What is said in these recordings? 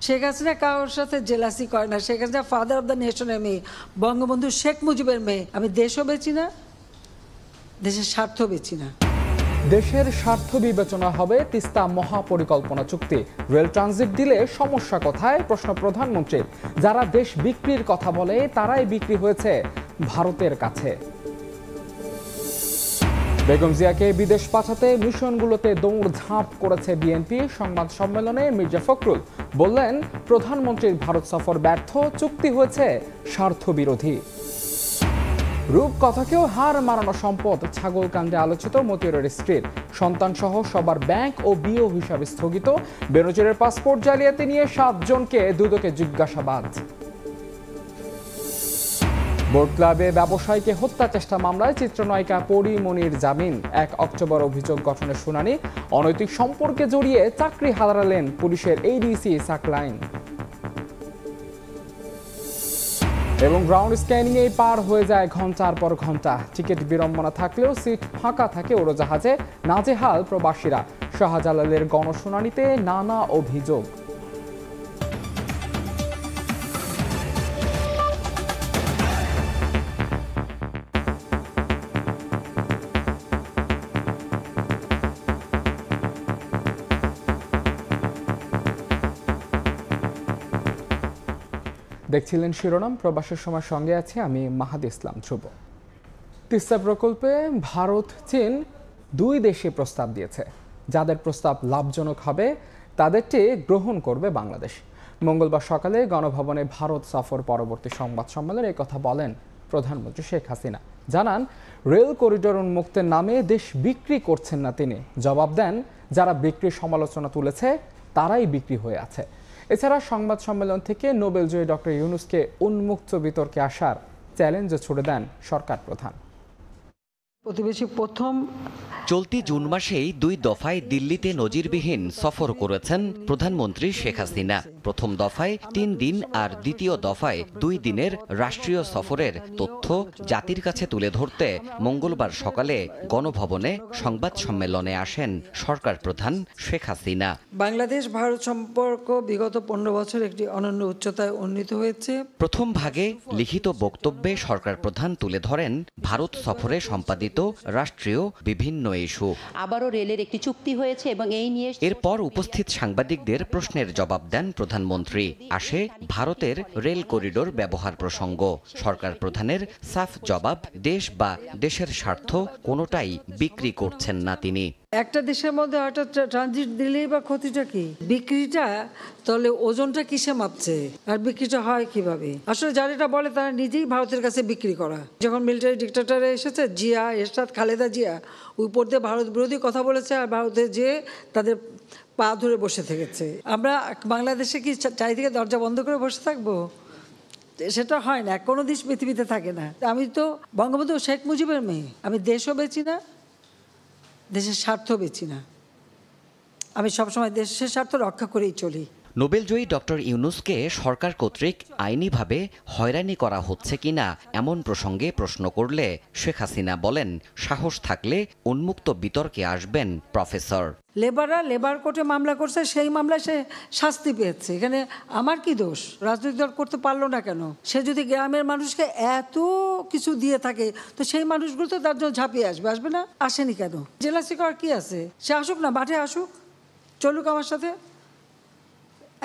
শেখ হাসিনা কারোর সাথে জেলাসি করে না। Sheikh Hasina father of the নেশনের মেয়ে, বঙ্গবন্ধু শেখ মুজিবের মেয়ে। আমি দেশও বেচি না, দেশের স্বার্থ বেচি না। দেশের স্বার্থ বিবেচনা হবে তিস্তা মহাপরিকল্পনা চুক্তি। রেল ট্রানজিট দিলে সমস্যা কোথায়, প্রশ্ন প্রধানমন্ত্রীর। যারা দেশ বিক্রির কথা বলে তারাই বিক্রি হয়েছে ভারতের কাছে। বেগম জিয়াকে বিদেশ পাঠাতে মিশনগুলোতে দৌড়ঝাঁপ করেছে বিএনপি। সংবাদ সম্মেলনে মির্জা ফখরুল বললেন, প্রধানমন্ত্রীর ভারত সফর ব্যর্থ, চুক্তি হয়েছে স্বার্থ বিরোধী। রূপকথাকেও হার মানানো সম্পদ, ছাগলকাণ্ডে আলোচিত মতিউরের স্ত্রীর। সন্তানসহ সবার ব্যাংক ও বিও হিসাবে স্থগিত। বেনজিরের পাসপোর্ট জালিয়াতি নিয়ে 7 জনকে দুদকে জিজ্ঞাসাবাদ। বোট ক্লাবে ব্যবসায়ীকে হত্যা চেষ্টা মামলায় চিত্রনায়িকা পরীমনির জামিন। 1 অক্টোবর অভিযোগ গঠনের শুনানি। অনৈতিক সম্পর্কে জড়িয়ে চাকরি হারালেন পুলিশের এডিসি সাকলাইন। এবং গ্রাউন্ড স্ক্যানিংয়ে পার হয়ে যায় ঘন্টার পর ঘন্টা। টিকিট বিড়ম্বনা থাকলেও সিট ফাঁকা থাকে উড়োজাহাজে। নাজেহাল প্রবাসীরা। শাহজালালের গণশুনানিতে নানা অভিযোগ। দেখছিলেন শিরোনাম। প্রবাসের সময় সঙ্গে আছে আমি মাহাদি ইসলাম ধ্রুব। তিস্তা প্রকল্পে ভারত চীন 2 দেশে প্রস্তাব দিয়েছে। যাদের প্রস্তাব লাভজনক হবে তাদেরটি গ্রহণ করবে বাংলাদেশ। মঙ্গলবার সকালে গণভবনে ভারত সফর পরবর্তী সংবাদ সম্মেলনে কথা বলেন প্রধানমন্ত্রী শেখ হাসিনা। জানান, রেল করিডোর উন্মুক্তের নামে দেশ বিক্রি করছেন না তিনি। জবাব দেন, যারা বিক্রির সমালোচনা তুলেছে তারাই বিক্রি হয়ে আছে। এছাড়া সংবাদ সম্মেলন থেকে নোবেলজয়ী ডক্টর ইউনূসকে উন্মুক্ত বিতর্কে আসার চ্যালেঞ্জও ছুড়ে দেন সরকার প্রধান। প্রতিবেশী প্রথম চলতি জুন মাসেই 2 দফায় দিল্লিতে নজিরবিহীন সফর করেছেন প্রধানমন্ত্রী শেখ হাসিনা। প্রথম দফায় 3 দিন আর দ্বিতীয় দফায় 2 দিনের রাষ্ট্রীয় সফরের তথ্য জাতির কাছে তুলে ধরতে মঙ্গলবার সকালে গণভবনে সংবাদ সম্মেলনে আসেন সরকার প্রধান শেখ হাসিনা। বাংলাদেশ ভারত সম্পর্ক বিগত 15 বছর একটি অনন্য উচ্চতায় উন্নীত হয়েছে। প্রথম ভাগে লিখিত বক্তব্যে সরকার প্রধান তুলে ধরেন ভারত সফরে সম্পাদিত রাষ্ট্রীয় বিভিন্ন ইস্যু। আবারও রেলের একটি চুক্তি হয়েছে এবং এই নিয়ে এরপর উপস্থিত সাংবাদিকদের প্রশ্নের জবাব দেন প্রধানমন্ত্রী। আসে ভারতের রেল করিডোর ব্যবহার প্রসঙ্গ। সরকার প্রধানের সাফ জবাব, দেশ বা দেশের স্বার্থ কোনোটাই বিক্রি করছেন না তিনি। একটা দেশের মধ্যে হঠাৎ ট্রানজিট দিলেই বা ক্ষতিটা কি? বিক্রিটা তাহলে ওজনটা কিসে মাপছে আর বিক্রিটা হয় কিভাবে? আসলে যারা এটা বলে তারা নিজেই ভারতের কাছে বিক্রি করা। যখন মিলিটারি ডিক্টেটরে এসেছে জিয়া, এরশাদ, খালেদা জিয়া উপর দিয়ে ভারত বিরোধী কথা বলেছে আর ভারতে যেয়ে তাদের পা ধরে বসে থেকেছে। আমরা বাংলাদেশে কি চারিদিকে দরজা বন্ধ করে বসে থাকবো? সেটা হয় না, কোনো দেশ পৃথিবীতে থাকে না। আমি তো বঙ্গবন্ধু শেখ মুজিবের মেয়ে। আমি দেশও বেচি না, দেশের স্বার্থ বেচি না। আমি সবসময় দেশের স্বার্থ রক্ষা করেই চলি। নোবেলজয়ী ডক্টর ইউনূসকে সরকার কর্তৃক আইনিভাবে হয়রানি করা হচ্ছে কিনা এমন প্রসঙ্গে প্রশ্ন করলে শেখ হাসিনা বলেন, সাহস থাকলে উন্মুক্ত বিতর্কে আসবেন প্রফেসর। লেবাররা লেবার কোর্টে মামলা করছে, সেই মামলায় সে শাস্তি পেয়েছে। এখানে আমার কি দোষ? রাজনৈতিক দল করতে পারলো না কেন? সে যদি গ্রামের মানুষকে এত কিছু দিয়ে থাকে তো সেই মানুষগুলো তো তার জন্য ঝাঁপিয়ে আসবে না? আসেনি কেন? জেলাসি করার কি আছে? সে আসুক না, মাঠে আসুক, চলুক আমার সাথে।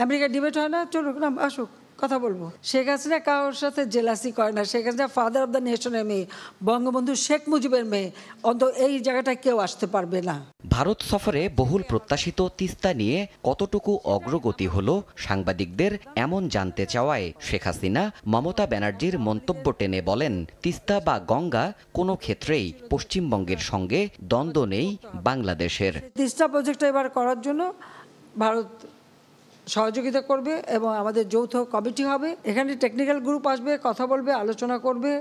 আমেরিকার ডিবেট হয় না, চলুক না, আসুক, কথা বলবো। শেখ হাসিনা কারোর সাথে জেলাসি করে না। Sheikh Hasina father of the নেশনের মেয়ে, বঙ্গবন্ধু শেখ মুজিবের মেয়ে। অন্তত এই জায়গাটায় কেউ আসতে পারবে না। ভারত সফরে বহুল প্রত্যাশিত তিস্তা নিয়ে কতটুকু অগ্রগতি হলো সাংবাদিকদের এমন জানতে চাওয়ায় শেখ হাসিনা মমতা ব্যানার্জির মন্তব্য টেনে বলেন, তিস্তা বা গঙ্গা কোনো ক্ষেত্রেই পশ্চিমবঙ্গের সঙ্গে দ্বন্দ্ব নেই বাংলাদেশের। তিস্তা প্রজেক্টটা এবার করার জন্য ভারত সহযোগিতা করবে এবং আমাদের যৌথ কমিটি হবে। এখানে টেকনিক্যাল গ্রুপ আসবে, কথা বলবে, আলোচনা করবে,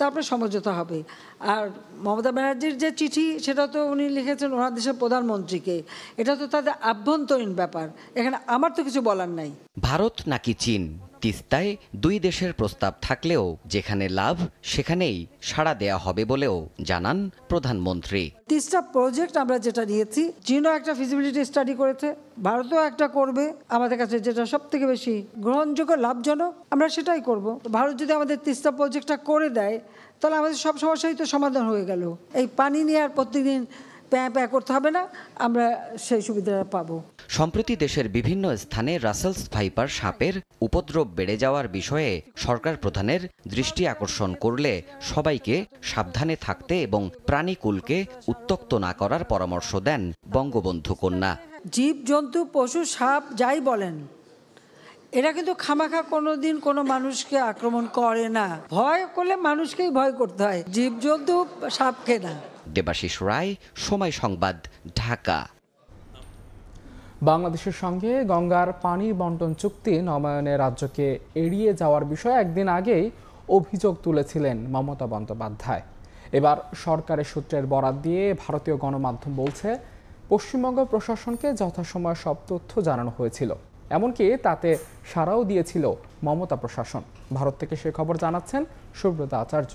তারপরে সমঝোতা হবে। আর মমতা ব্যানার্জির যে চিঠি, সেটা তো উনি লিখেছেন ওনার দেশের প্রধানমন্ত্রীকে। এটা তো তাদের আভ্যন্তরীণ ব্যাপার, এখানে আমার তো কিছু বলার নাই। ভারত নাকি চীন, তিস্তায় দুই দেশের প্রস্তাব থাকলেও যেখানে লাভ সেখানেই সাড়া দেয়া হবে বলেও জানান প্রধানমন্ত্রী। তিস্তা প্রজেক্ট আমরা যেটা নিয়েছি, চীনও একটা ফিজিবিলিটি স্টাডি করেছে, ভারতও একটা করবে। আমাদের কাছে যেটা সব থেকে বেশি গ্রহণযোগ্য, লাভজনক, আমরা সেটাই করব। ভারত যদি আমাদের তিস্তা প্রজেক্টটা করে দেয় তাহলে আমাদের সব সমস্যাই তো সমাধান হয়ে গেল। এই পানি নিয়ে আর প্রতিদিন প্যাঁ করতে হবে না, আমরা সেই সুবিধাটা পাবো। সম্প্রতি দেশের বিভিন্ন স্থানে রাসেলস ভাইপার সাপের উপদ্রব বেড়ে যাওয়ার বিষয়ে সরকার প্রধানের দৃষ্টি আকর্ষণ করলে সবাইকে সাবধানে থাকতে এবং প্রাণীকুলকে উত্ত্যক্ত না করার পরামর্শ দেন বঙ্গবন্ধু কন্যা। জীব জন্তু পশু সাপ যাই বলেন, এরা কিন্তু খামাখা কোনোদিন কোনো মানুষকে আক্রমণ করে না। ভয় করলে মানুষকেই ভয় করতে হয়, জীব জন্তু সাপকে না। দেবাশিস রায়, সময় সংবাদ, ঢাকা। বাংলাদেশের সঙ্গে গঙ্গার পানি বন্টন চুক্তি নবায়নে রাজ্যকে এড়িয়ে যাওয়ার বিষয়ে একদিন আগেই অভিযোগ তুলেছিলেন মমতা বন্দ্যোপাধ্যায়। এবার সরকারের সূত্রের বরাত দিয়ে ভারতীয় গণমাধ্যম বলছে, পশ্চিমবঙ্গ প্রশাসনকে যথাসময়ে সব তথ্য জানানো হয়েছিল, এমনকি তাতে সাড়াও দিয়েছিল মমতা প্রশাসন। ভারত থেকে সে খবর জানাচ্ছেন সুব্রত আচার্য।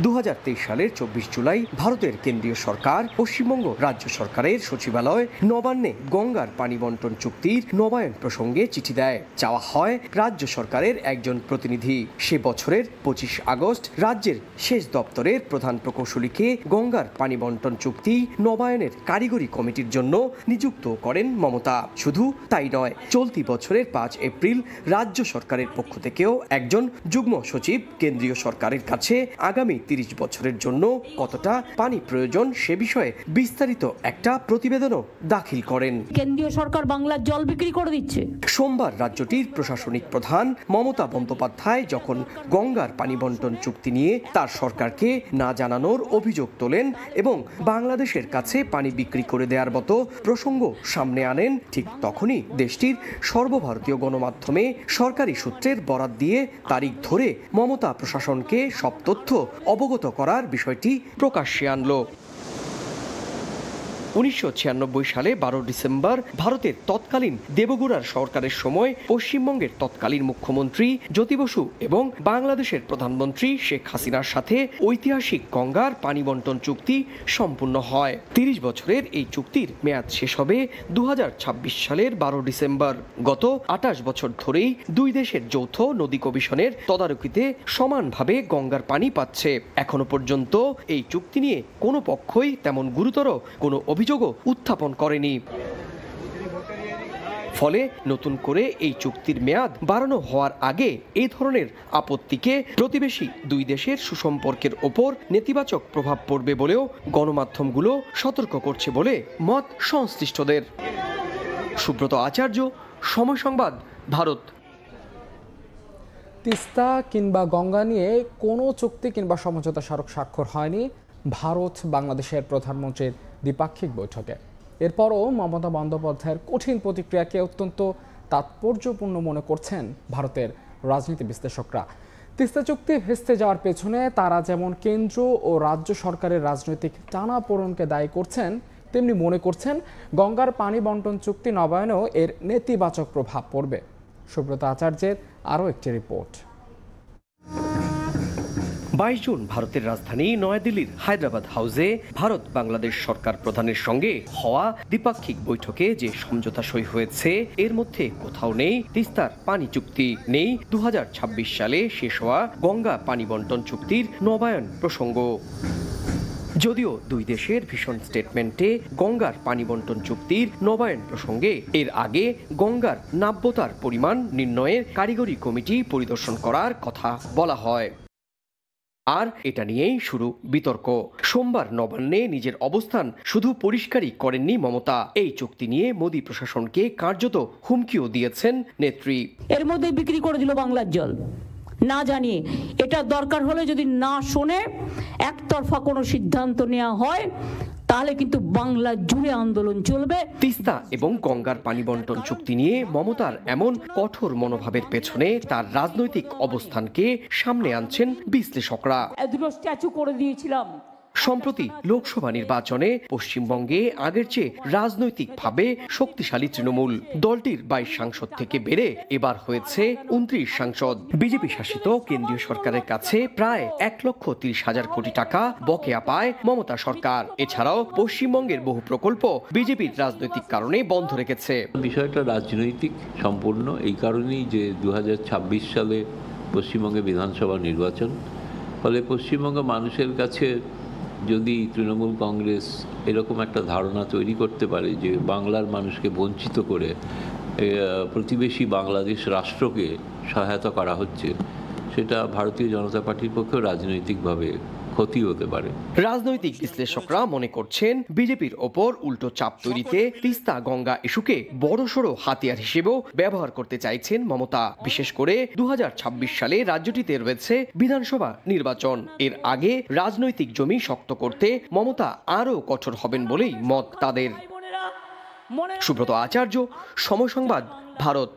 2023 সালের 24 জুলাই ভারতের কেন্দ্রীয় সরকার পশ্চিমবঙ্গ রাজ্য সরকারের সচিবালয় নবান্নে গঙ্গার পানি বন্টন চুক্তির নবায়ন প্রসঙ্গে চিঠি দেয়। চাওয়া হয় রাজ্য সরকারের একজন প্রতিনিধি। সে বছরের 25 আগস্ট রাজ্যের সেচ দপ্তরের প্রধান প্রকৌশলীকে গঙ্গার পানি বন্টন চুক্তি নবায়নের কারিগরি কমিটির জন্য নিযুক্ত করেন মমতা। শুধু তাই নয়, চলতি বছরের 5 এপ্রিল রাজ্য সরকারের পক্ষ থেকেও একজন যুগ্ম সচিব কেন্দ্রীয় সরকারের কাছে আগামী 30 বছরের জন্য কতটা পানি প্রয়োজন সে বিষয়ে বিস্তারিত একটা প্রতিবেদনও দাখিল করেন। কেন্দ্রীয় সরকার বাংলার জল বিক্রি করে দিচ্ছে। সোমবার রাজ্যটির প্রশাসনিক প্রধান মমতা বন্দ্যোপাধ্যায় যখন গঙ্গার পানি বন্টন চুক্তি নিয়ে তার সরকারকে না জানানোর অভিযোগ তোলেন এবং বাংলাদেশের কাছে পানি বিক্রি করে দেওয়ার মতো প্রসঙ্গ সামনে আনেন, ঠিক তখনই দেশটির সর্বভারতীয় গণমাধ্যমে সরকারি সূত্রের বরাত দিয়ে তারিখ ধরে মমতা প্রশাসনকে সব তথ্য অবগত করার বিষয়টি প্রকাশ্যে আনল। 1996 সালে 12 ডিসেম্বর ভারতের তৎকালীন দেবগুড়ার সরকারের সময় পশ্চিমবঙ্গের তৎকালীন মুখ্যমন্ত্রী জ্যোতি বসু এবং বাংলাদেশের প্রধানমন্ত্রী শেখ হাসিনার সাথে ঐতিহাসিক গঙ্গার পানি বন্টন চুক্তি সম্পূর্ণ হয়। 30 বছরের এই চুক্তির মেয়াদ শেষ হবে 2026 সালের 12 ডিসেম্বর। গত 28 বছর ধরেই দুই দেশের যৌথ নদী কমিশনের তদারকিতে সমানভাবে গঙ্গার পানি পাচ্ছে। এখনো পর্যন্ত এই চুক্তি নিয়ে কোনো পক্ষই তেমন গুরুতর কোনো অভিযোগও উত্থাপন করেনি। ফলে নতুন করে এই চুক্তির মেয়াদ বাড়ানো হওয়ার আগে এই ধরনের আপত্তিকে প্রতিবেশী দুই দেশের সুসম্পর্কের ওপর নেতিবাচক প্রভাব পড়বে বলেও গণমাধ্যমগুলো সতর্ক করছে বলে মত সংশ্লিষ্টদের। সুব্রত আচার্য, সময় সংবাদ, ভারত। তিস্তা কিংবা গঙ্গা নিয়ে কোনো চুক্তি কিংবা সমঝোতা স্মারক স্বাক্ষর হয়নি ভারত বাংলাদেশের প্রধানমন্ত্রীর দ্বিপাক্ষিক বৈঠকে। এরপরও মমতা বন্দ্যোপাধ্যায়ের কঠিন প্রতিক্রিয়াকে অত্যন্ত তাৎপর্যপূর্ণ মনে করছেন ভারতের রাজনীতি বিশ্লেষকরা। তিস্তা চুক্তি ভেস্তে যাওয়ার পেছনে তারা যেমন কেন্দ্র ও রাজ্য সরকারের রাজনৈতিক টানাপোড়েনকে দায়ী করছেন, তেমনি মনে করছেন গঙ্গার পানি বন্টন চুক্তি নবায়নেও এর নেতিবাচক প্রভাব পড়বে। সুব্রত আচার্যের আরও একটি রিপোর্ট। 22 জুন ভারতের রাজধানী নয়াদিল্লির হায়দ্রাবাদ হাউসে ভারত বাংলাদেশ সরকার প্রধানের সঙ্গে হওয়া দ্বিপাক্ষিক বৈঠকে যে সমঝোতা সই হয়েছে এর মধ্যে কোথাও নেই তিস্তার পানি চুক্তি, নেই 2026 সালে শেষ হওয়া গঙ্গা পানি বন্টন চুক্তির নবায়ন প্রসঙ্গ। যদিও দুই দেশের ভীষণ স্টেটমেন্টে গঙ্গার পানি বন্টন চুক্তির নবায়ন প্রসঙ্গে এর আগে গঙ্গার নাব্যতার পরিমাণ নির্ণয়ের কারিগরি কমিটি পরিদর্শন করার কথা বলা হয়। আর এটা নিয়েই শুরু বিতর্ক। সোমবার নবান্নে নিজের অবস্থান শুধু পরিষ্কারই করেননি মমতা, এই চুক্তি নিয়ে মোদী প্রশাসনকে কার্যত হুমকিও দিয়েছেন নেত্রী। এর মধ্যে বিক্রি করে দিল বাংলার জল না জানিয়ে। এটা দরকার হলে যদি না শোনে একতরফা কোনো সিদ্ধান্ত নেওয়া হয় তাহলে কিন্তু বাংলা জুড়ে আন্দোলন চলবে। তিস্তা এবং গঙ্গার পানি বন্টন চুক্তি নিয়ে মমতার এমন কঠোর মনোভাবের পেছনে তার রাজনৈতিক অবস্থানকে সামনে আনছেন বিশ্লেষকরা। দুটো স্ট্যাচু করে দিয়েছিলাম। সম্প্রতি লোকসভা নির্বাচনে পশ্চিমবঙ্গে আগের চেয়ে রাজনৈতিকভাবে শক্তিশালী তৃণমূল। দলটির 22 সাংসদ থেকে বেড়ে এবার হয়েছে 29 সাংসদ। বিজেপি শাসিত কেন্দ্রীয় সরকারের কাছে প্রায় 1,30,000 কোটি টাকা বকেয়া পায় মমতা সরকার। এছাড়াও পশ্চিমবঙ্গের বহু প্রকল্প বিজেপির রাজনৈতিক কারণে বন্ধ রেখেছে। বিষয়টা রাজনৈতিক সম্পূর্ণ, এই কারণেই যে 2026 সালে পশ্চিমবঙ্গে বিধানসভা নির্বাচন, ফলে পশ্চিমবঙ্গের মানুষের কাছে যদি তৃণমূল কংগ্রেস এরকম একটা ধারণা তৈরি করতে পারে যে বাংলার মানুষকে বঞ্চিত করে প্রতিবেশী বাংলাদেশ রাষ্ট্রকে সহায়তা করা হচ্ছে, সেটা ভারতীয় জনতা পার্টির পক্ষেও রাজনৈতিকভাবে ক্ষতি হতে পারে। রাজনৈতিক বিশ্লেষকরা মনে করছেন বিজেপির ওপর উল্টো চাপ তৈরিতে তিস্তা গঙ্গা ইস্যুকে বড়সড় হাতিয়ার হিসেবেও ব্যবহার করতে চাইছেন মমতা। বিশেষ করে 2026 সালে রাজ্যটিতে রয়েছে বিধানসভা নির্বাচন। এর আগে রাজনৈতিক জমি শক্ত করতে মমতা আরও কঠোর হবেন বলেই মত তাদের। সুব্রত আচার্য, সময় সংবাদ, ভারত।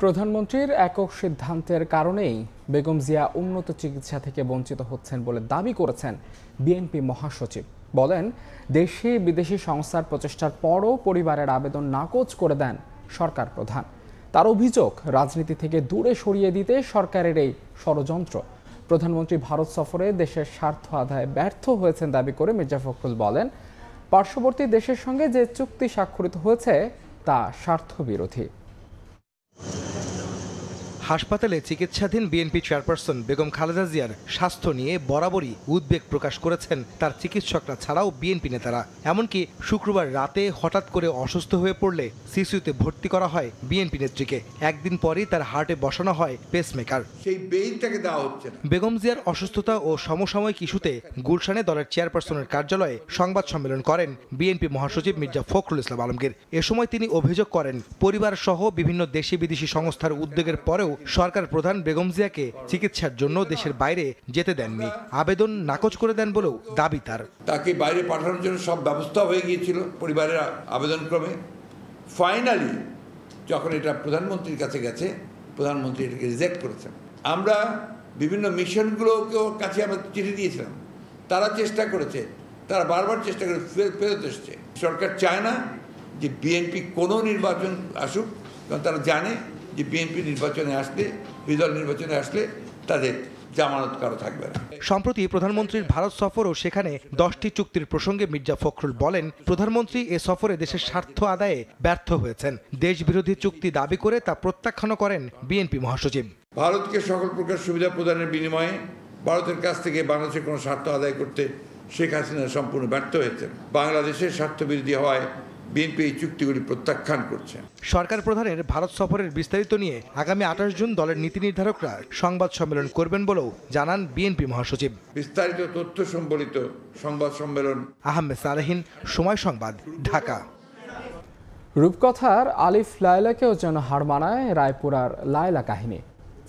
প্রধানমন্ত্রীর একক সিদ্ধান্তের কারণেই বেগম জিয়া উন্নত চিকিৎসা থেকে বঞ্চিত হচ্ছেন বলে দাবি করেছেন বিএনপি মহাসচিব। বলেন, দেশি বিদেশি সংস্থার প্রচেষ্টার পরও পরিবারের আবেদন নাকচ করে দেন সরকার প্রধান। তার অভিযোগ, রাজনীতি থেকে দূরে সরিয়ে দিতে সরকারের এই ষড়যন্ত্র। প্রধানমন্ত্রী ভারত সফরে দেশের স্বার্থ আদায়ে ব্যর্থ হয়েছেন দাবি করে মির্জা ফখরুল বলেন, পার্শ্ববর্তী দেশের সঙ্গে যে চুক্তি স্বাক্ষরিত হয়েছে তা স্বার্থবিরোধী। হাসপাতালে চিকিৎসাধীন বিএনপি চেয়ারপারসন বেগম খালেদা জিয়ার স্বাস্থ্য নিয়ে বরাবরই উদ্বেগ প্রকাশ করেছেন তার চিকিৎসকরা ছাড়াও বিএনপি নেতারা। এমনকি শুক্রবার রাতে হঠাৎ করে অসুস্থ হয়ে পড়লে সিসিইউতে ভর্তি করা হয় বিএনপি নেত্রীকে। একদিন পরেই তার হার্টে বসানো হয় পেসমেকার। সেই বেইলটাকে দেওয়া হচ্ছে না। বেগম জিয়ার অসুস্থতা ও সমসাময়িক ইস্যুতে গুলশানে দলের চেয়ারপারসনের কার্যালয়ে সংবাদ সম্মেলন করেন বিএনপি মহাসচিব মির্জা ফখরুল ইসলাম আলমগীর। এ সময় তিনি অভিযোগ করেন, পরিবার সহ বিভিন্ন দেশি বিদেশি সংস্থার উদ্যোগের পরেও সরকার প্রধান বেগম জিয়াকে চিকিৎসার জন্য দেশের বাইরে যেতে দেননি, আবেদন নাকচ করে দেন বলেও দাবি তার। তাকে বাইরে পাঠানোর জন্য সব ব্যবস্থা হয়ে গিয়েছিল পরিবারের আবেদন ক্রমে। ফাইনালি যখন এটা প্রধানমন্ত্রীর কাছে গেছে, প্রধানমন্ত্রী এটাকে রিজেক্ট করেছেন। আমরা বিভিন্ন মিশনগুলোকেও কাছে আমরা চিঠি দিয়েছিলাম, তারা চেষ্টা করেছে, তারা বারবার চেষ্টা করে ফেরত এসছে। সরকার চায় না যে বিএনপি কোনো নির্বাচন আসুক, কারণ তারা জানে যে বিএনপি নির্বাচনে আসলে, বিদল নির্বাচনে আসলে তাদের জামানত কারো থাকবে না। সম্প্রতি প্রধানমন্ত্রীর ভারত সফর ও সেখানে 10টি চুক্তির প্রসঙ্গে মির্জা ফখরুল বলেন, প্রধানমন্ত্রী এ সফরে দেশের স্বার্থ আদায়ে ব্যর্থ হয়েছেন। দেশবিরোধী চুক্তি দাবি করে তা প্রত্যাখ্যান করেন বিএনপি মহাসচিব। ভারতকে সকল প্রকার সুবিধা প্রদানের বিনিময়ে ভারতের কাছ থেকে বাংলাদেশের কোনো স্বার্থ আদায় করতে শেখ হাসিনা সম্পূর্ণ ব্যর্থ হয়েছেন। বাংলাদেশের স্বার্থবিরোধী হওয়ায় বিএনপি এই চুক্তিগুলি প্রত্যাখ্যান করছে। সরকার প্রধানের ভারত সফরের বিস্তারিত নিয়ে আগামী 28 জুন দলের নীতি নির্ধারকরা সংবাদ সম্মেলন করবেন বলেও জানান বিএনপি মহাসচিব। বিস্তারিত তথ্য সম্বলিত সংবাদ সম্মেলন। আহমেদ সালেহিন, সময় সংবাদ, ঢাকা। রূপকথার আলিফ লায়লাকেও যেন হার মানায় রায়পুরার লায়লা কাহিনী।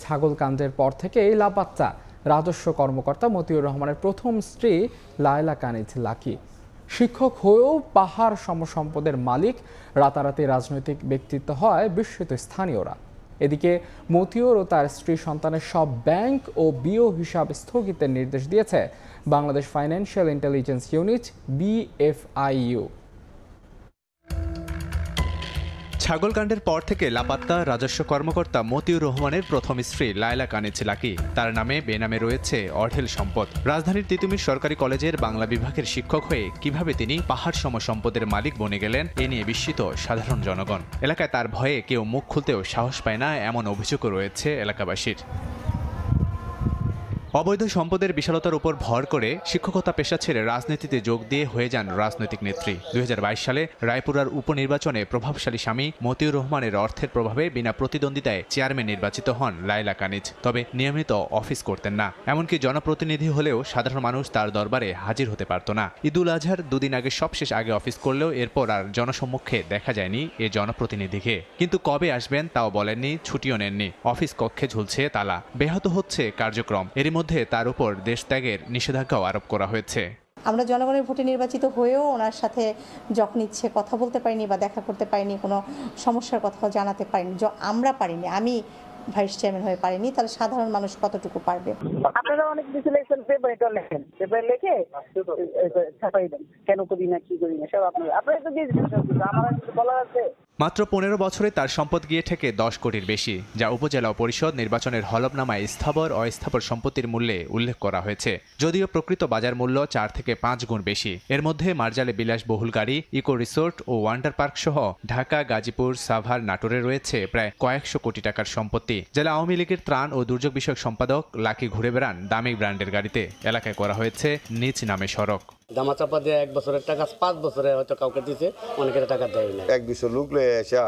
ছাগল কাণ্ডের পর থেকেই লাপাত্তা রাজস্ব কর্মকর্তা মতিউর রহমানের প্রথম স্ত্রী লায়লা কানিজ লাকি। শিক্ষক হয়েও পাহাড় সমসম্পদের মালিক, রাতারাতি রাজনৈতিক ব্যক্তিত্ব হয় বিস্মিত স্থানীয়রা। এদিকে মতিউর ও তার স্ত্রী সন্তানের সব ব্যাংক ও বিও হিসাব স্থগিতের নির্দেশ দিয়েছে Bangladesh financial intelligence unit BFIU। ছাগলকাণ্ডের পর থেকে লাপাত্তা রাজস্ব কর্মকর্তা মতিউর রহমানের প্রথম স্ত্রী লায়লা কানিজ লাকি। তার নামে বেনামে রয়েছে অঢেল সম্পদ। রাজধানীর তিতুমির সরকারি কলেজের বাংলা বিভাগের শিক্ষক হয়ে কিভাবে তিনি পাহাড় সম সম্পদের মালিক বনে গেলেন, এ নিয়ে বিস্মিত সাধারণ জনগণ। এলাকায় তার ভয়ে কেউ মুখ খুলতেও সাহস পায় না, এমন অভিযোগও রয়েছে এলাকাবাসীর। অবৈধ সম্পদের বিশালতার উপর ভর করে শিক্ষকতা পেশা ছেড়ে রাজনীতিতে যোগ দিয়ে হয়ে যান রাজনৈতিক নেত্রী। 2022 সালে রায়পুরার উপনির্বাচনে প্রভাবশালী স্বামী মতিউর রহমানের অর্থের প্রভাবে বিনা প্রতিদ্বন্দ্বিতায় চেয়ারম্যান নির্বাচিত হন লায়লা কানিজ। তবে নিয়মিত অফিস করতেন না, এমনকি জনপ্রতিনিধি হলেও সাধারণ মানুষ তার দরবারে হাজির হতে পারত না। ঈদুল আজহার দুদিন আগে সবশেষ আগে অফিস করলেও এরপর আর জনসম্মুখে দেখা যায়নি এ জনপ্রতিনিধিকে। কিন্তু কবে আসবেন তাও বলেননি, ছুটিও নেননি। অফিস কক্ষে ঝুলছে তালা, ব্যাহত হচ্ছে কার্যক্রম। এরই মধ্যে তার উপর দেশ ত্যাগের নিষেধাজ্ঞাও আরোপ করা হয়েছে। আমরা জনগণের ভোটে নির্বাচিত হয়েও ওনার সাথে যখন ইচ্ছে কথা বলতে পারিনি বা দেখা করতে পারিনি, কোনো সমস্যার কথাও জানাতে পারিনি। আমরা পারিনি, আমি ভাইস চেয়ারম্যান হয়ে পারেনি, তাহলে সাধারণ মানুষ কতটুকু পারবে? আপনারা অনেক কিছু লেখেন, পেপার লেখেন, পেপার লিখে ছাপাই দেন, কেন করি না কি করি না সব আপনারা তো দিয়ে দিচ্ছেন, আমার কিছু বলার আছে? মাত্র 15 বছরে তার সম্পদ গিয়ে ঠেকে 10 কোটির বেশি, যা উপজেলা পরিষদ নির্বাচনের হলফনামায় স্থাবর অস্থাবর সম্পত্তির মূল্যে উল্লেখ করা হয়েছে। যদিও প্রকৃত বাজার মূল্য 4 থেকে 5 গুণ বেশি। এর মধ্যে মার্জালে বিলাসবহুল গাড়ি, ইকো রিসোর্ট ও ওয়ান্ডার পার্ক সহ ঢাকা, গাজীপুর, সাভার, নাটোরে রয়েছে প্রায় কয়েকশো কোটি টাকার সম্পত্তি। জেলা আওয়ামী লীগের ত্রাণ ও দুর্যোগ বিষয়ক সম্পাদক লাকি ঘুরে বেড়ান দামি ব্র্যান্ডের গাড়িতে। এলাকায় করা হয়েছে নিজ নামে সড়ক। দামাচাপা দিয়ে 1 বছরের টাকা 5 বছরে হয়তো কাউকে দিতে, অনেকের টাকা দেয় না। 1-200 লোক লয়ে আসা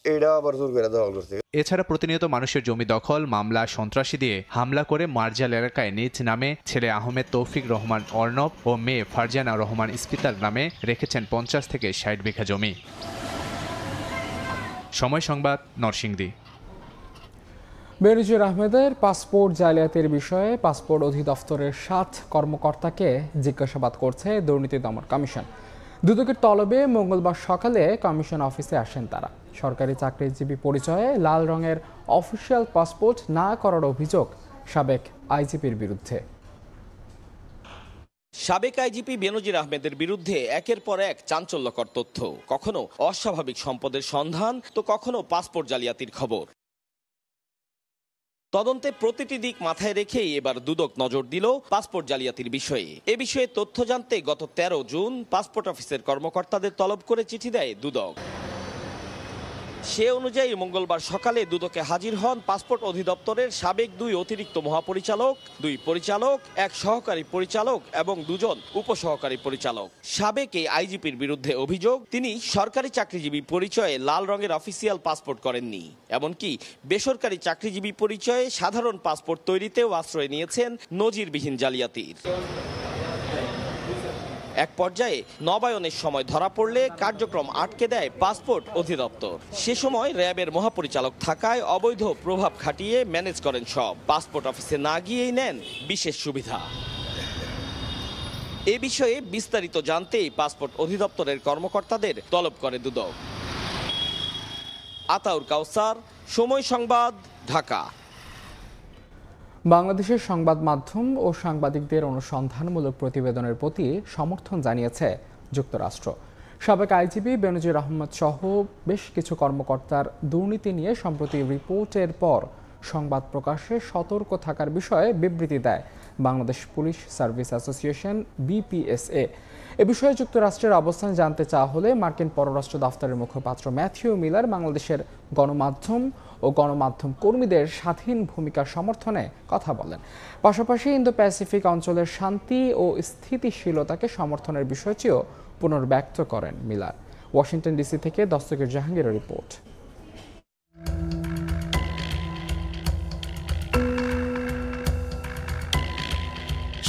এটা আবার জোর করে দখল করছে। এছাড়া প্রতিনিয়ত মানুষের জমি দখল, মামলা, সন্ত্রাসী দিয়ে হামলা করে মার্জাল এলাকায় নিজ নামে ছেলে আহমেদ তৌফিক রহমান অর্ণব ও মেয়ে ফারজানা রহমান ইস্পিতার নামে রেখেছেন 50 থেকে 60 বিঘা জমি। সময় সংবাদ, নরসিংদী। বেনজির আহমেদের পাসপোর্ট জালিয়াতির বিষয়ে পাসপোর্ট অধিদপ্তরের 7 কর্মকর্তাকে জিজ্ঞাসাবাদ করছে দুর্নীতি দমন কমিশন। দুদকের তলবে মঙ্গলবার সকালে কমিশন অফিসে আসেন তারা। সরকারি চাকরিজীবী পরিচয়ে লাল রঙের অফিসিয়াল পাসপোর্ট না করার অভিযোগ সাবেক আইজিপির বিরুদ্ধে। সাবেক আইজিপি বেনজির আহমেদের বিরুদ্ধে একের পর এক চাঞ্চল্যকর তথ্য, কখনো অস্বাভাবিক সম্পদের সন্ধান, তো কখনো পাসপোর্ট জালিয়াতির খবর। তদন্তে প্রতিটি দিক মাথায় রেখেই এবার দুদক নজর দিল পাসপোর্ট জালিয়াতির বিষয়ে। এ বিষয়ে তথ্য জানতে গত 13 জুন পাসপোর্ট অফিসের কর্মকর্তাদের তলব করে চিঠি দেয় দুদক। সে অনুযায়ী মঙ্গলবার সকালে দুদকে হাজির হন পাসপোর্ট অধিদপ্তরের সাবেক 2 অতিরিক্ত মহাপরিচালক, 2 পরিচালক, 1 সহকারী পরিচালক এবং 2 জন উপসহকারী পরিচালক। সাবেক এই আইজিপির বিরুদ্ধে অভিযোগ, তিনি সরকারি চাকরিজীবী পরিচয়ে লাল রঙের অফিসিয়াল পাসপোর্ট করেননি, এমনকি বেসরকারি চাকরিজীবী পরিচয়ে সাধারণ পাসপোর্ট তৈরিতেও আশ্রয় নিয়েছেন নজিরবিহীন জালিয়াতির। এক পর্যায়ে নবায়নের সময় ধরা পড়লে কার্যক্রম আটকে দেয় পাসপোর্ট অধিদপ্তর। সে সময় র্যাবের মহাপরিচালক থাকায় অবৈধ প্রভাব খাটিয়ে ম্যানেজ করেন সব। পাসপোর্ট অফিসে না গিয়েই নেন বিশেষ সুবিধা। এ বিষয়ে বিস্তারিত জানতেই পাসপোর্ট অধিদপ্তরের কর্মকর্তাদের তলব করে দুদক। আতাউর কাউসার, সময় সংবাদ, ঢাকা। বাংলাদেশের সংবাদ মাধ্যম ও সাংবাদিকদের অনুসন্ধানমূলক প্রতিবেদনের প্রতি সমর্থন জানিয়েছে যুক্তরাষ্ট্র। সাবেক আইজিপি বেনজির আহমেদ সহ বেশ কিছু কর্মকর্তার দুর্নীতি নিয়ে সম্প্রতি রিপোর্টের পর সংবাদ প্রকাশে সতর্ক থাকার বিষয়ে বিবৃতি দেয় বাংলাদেশ পুলিশ সার্ভিস অ্যাসোসিয়েশন বিপিএসএ। এ বিষয়ে যুক্তরাষ্ট্রের অবস্থান জানতে চাওয়া হলে মার্কিন পররাষ্ট্র দফতরের মুখপাত্র ম্যাথিউ মিলার বাংলাদেশের গণমাধ্যম ও গণমাধ্যম কর্মীদের স্বাধীন ভূমিকার সমর্থনে কথা বলেন। পাশাপাশি ইন্দো প্যাসিফিক অঞ্চলের শান্তি ও স্থিতিশীলতাকে সমর্থনের বিষয়টিও পুনর্ব্যক্ত করেন মিলার। ওয়াশিংটন ডিসি থেকে দস্তগীর জাহাঙ্গীরের রিপোর্ট।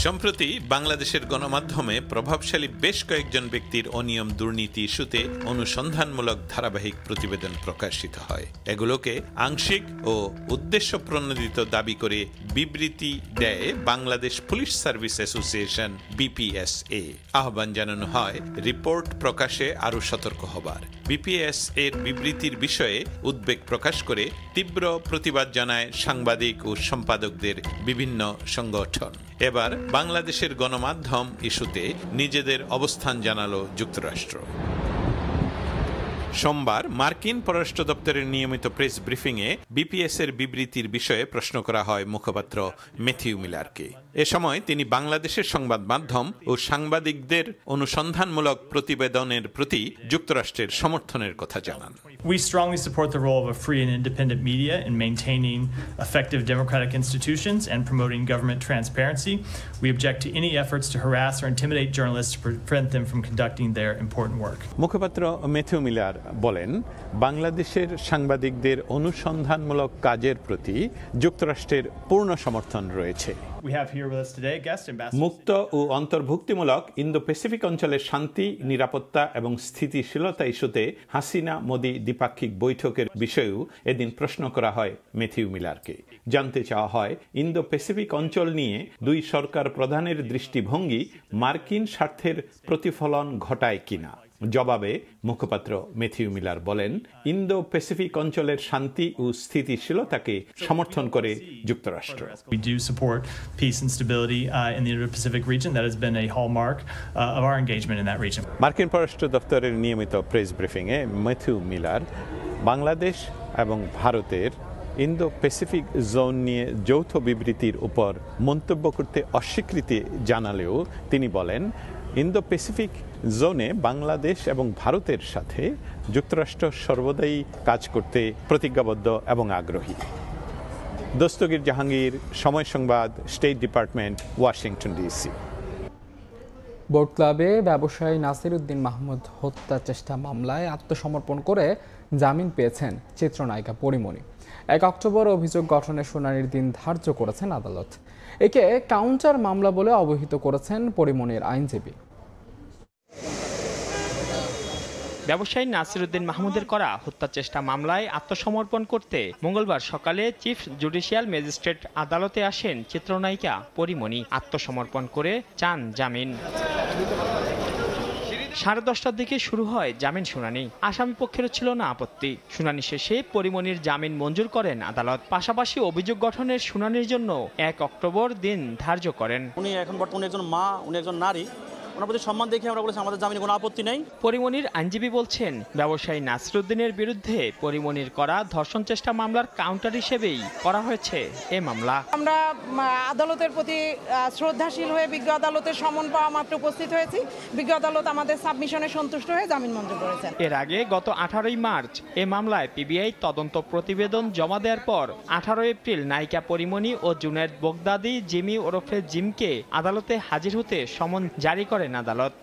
সম্প্রতি বাংলাদেশের গণমাধ্যমে প্রভাবশালী বেশ কয়েকজন ব্যক্তির অনিয়ম দুর্নীতি ইস্যুতে অনুসন্ধানমূলক ধারাবাহিক প্রতিবেদন প্রকাশিত হয়। এগুলোকে আংশিক ও উদ্দেশ্য প্রণোদিত দাবি করে বিবৃতি দেয় বাংলাদেশ পুলিশ সার্ভিস অ্যাসোসিয়েশন বিপিএসএ। আহ্বান জানানো হয় রিপোর্ট প্রকাশে আরও সতর্ক হবার। বিপিএসএর বিবৃতির বিষয়ে উদ্বেগ প্রকাশ করে তীব্র প্রতিবাদ জানায় সাংবাদিক ও সম্পাদকদের বিভিন্ন সংগঠন। এবার বাংলাদেশের গণমাধ্যম ইস্যুতে নিজেদের অবস্থান জানালো যুক্তরাষ্ট্র। সোমবার মার্কিন পররাষ্ট্র দপ্তরের নিয়মিত প্রেস ব্রিফিংয়ে বিপিএস-এর বিবৃতির বিষয়ে প্রশ্ন করা হয় মুখপাত্র ম্যাথিউ মিলারকে। এ সময় তিনি বাংলাদেশের সংবাদ মাধ্যম ও সাংবাদিকদের অনুসন্ধানমূলক প্রতিবেদনের প্রতি যুক্তরাষ্ট্রের সমর্থনের কথা জানান। We strongly support the role of a free and independent media in maintaining effective democratic institutions and promoting government transparency. We object to any efforts to harass or intimidate journalists to prevent them from conducting their important work. মুখপাত্র Matthew Miller বলেন, বাংলাদেশের সাংবাদিকদের অনুসন্ধানমূলক কাজের প্রতি যুক্তরাষ্ট্রের পূর্ণ সমর্থন রয়েছে। মুক্ত ও অন্তর্ভুক্তিমূলক ইন্দো প্যাসিফিক অঞ্চলের শান্তি, নিরাপত্তা এবং স্থিতিশীলতা ইস্যুতে হাসিনা মোদি দ্বিপাক্ষিক বৈঠকের বিষয়েও এদিন প্রশ্ন করা হয় ম্যাথিউ মিলারকে। জানতে চাওয়া হয় ইন্দো প্যাসিফিক অঞ্চল নিয়ে দুই সরকার প্রধানের দৃষ্টিভঙ্গি মার্কিন স্বার্থের প্রতিফলন ঘটায় কিনা। জবাবে মুখপাত্র ম্যাথিউ মিলার বলেন, ইন্দো প্যাসিফিক অঞ্চলের শান্তি ও স্থিতিশীলতাকে সমর্থন করে যুক্তরাষ্ট্র। We do support peace and stability in the Indo-Pacific region. That has been a hallmark of our engagement in that region. মার্কিন পররাষ্ট্র দপ্তরের নিয়মিত প্রেস ব্রিফিংয়ে ম্যাথিউ মিলার বাংলাদেশ এবং ভারতের ইন্দো প্যাসিফিক জোন নিয়ে যৌথ বিবৃতির উপর মন্তব্য করতে অস্বীকৃতি জানালেও তিনি বলেন, ইন্দো প্যাসিফিক জোনে বাংলাদেশ এবং ভারতের সাথে যুক্তরাষ্ট্র সর্বদাই কাজ করতে প্রতিজ্ঞাবদ্ধ এবং আগ্রহী। দস্তগীর জাহাঙ্গীর, সময় সংবাদ, state department, Washington DC. Boat ক্লাবে ব্যবসায়ী নাসিরউদ্দিন মাহমুদ হত্যা চেষ্টা মামলায় আত্মসমর্পণ করে জামিন পেয়েছেন চিত্রনায়িকা পরিমণি। 1 অক্টোবর অভিযোগ গঠনের শুনানির দিন ধার্য করেছেন আদালত। একে কাউন্টার মামলা বলে অবহিত করেছেন পরিমণির আইনজীবী। ব্যবসায়ী নাসিরউদ্দিন মাহমুদের করা হত্যা চেষ্টা মামলায় আত্মসমর্পণ করতে মঙ্গলবার সকালে চিফ জুডিশিয়াল ম্যাজিস্ট্রেট আদালতে আসেন চিত্রনায়িকা পরিমণি। আত্মসমর্পণ করে চান জামিন। 10:30টার দিকে শুরু হয় জামিন শুনানি। আসামি পক্ষেরও ছিল না আপত্তি। শুনানি শেষে পরিমণির জামিন মঞ্জুর করেন আদালত। পাশাপাশি অভিযোগ গঠনের শুনানির জন্য 1 অক্টোবর দিন ধার্য করেন। উনি এখন বর্তমানে একজন মা, উনি একজন নারী, ওনার প্রতি সম্মান দেখে আমরা বলেছি আমাদের জামিনে কোনো আপত্তি নেই। পরিমণির আইনজীবী বলছেন, ব্যবসায়ী নাসিরউদ্দিনের বিরুদ্ধে পরিমণির করা ধর্ষণ চেষ্টা মামলার কাউন্টার হিসেবেই করা হয়েছে এ মামলা। আমরা আদালতের প্রতি শ্রদ্ধাশীল হয়ে বিজ্ঞ আদালতের সমন পাওয়া মাত্র উপস্থিত হয়েছি। বিজ্ঞ আদালত আমাদের সাবমিশনে সন্তুষ্ট হয়ে জামিন মঞ্জুর করেছেন। এর আগে গত 18 মার্চ এ মামলায় পিবিআই তদন্ত প্রতিবেদন জমা দেওয়ার পর 18 এপ্রিল নায়িকা পরিমণি ও জুনায়েদ বগদাদি জিমি ওরফে জিমকে আদালতে হাজির হতে সমন জারি করে আদালত।